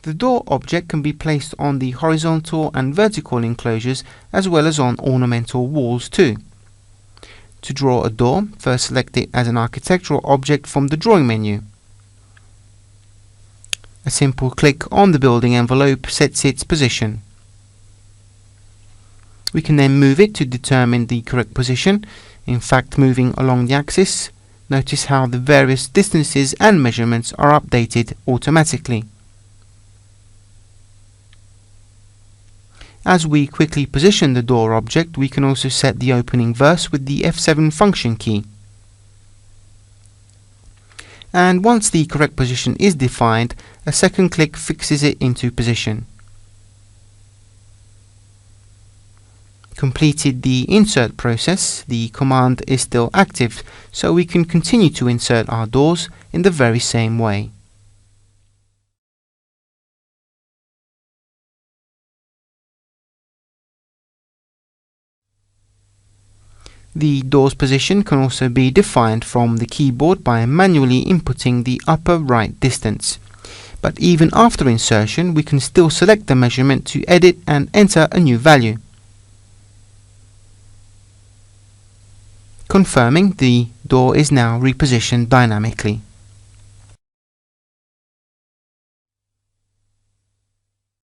The door object can be placed on the horizontal and vertical enclosures as well as on ornamental walls too. To draw a door, first select it as an architectural object from the drawing menu. A simple click on the building envelope sets its position. We can then move it to determine the correct position. In fact, moving along the axis, notice how the various distances and measurements are updated automatically. As we quickly position the door object, we can also set the opening verse with the F7 function key. And once the correct position is defined, a second click fixes it into position. Completed the insert process, the command is still active, so we can continue to insert our doors in the very same way. The door's position can also be defined from the keyboard by manually inputting the upper right distance. But even after insertion, we can still select the measurement to edit and enter a new value. Confirming the door is now repositioned dynamically.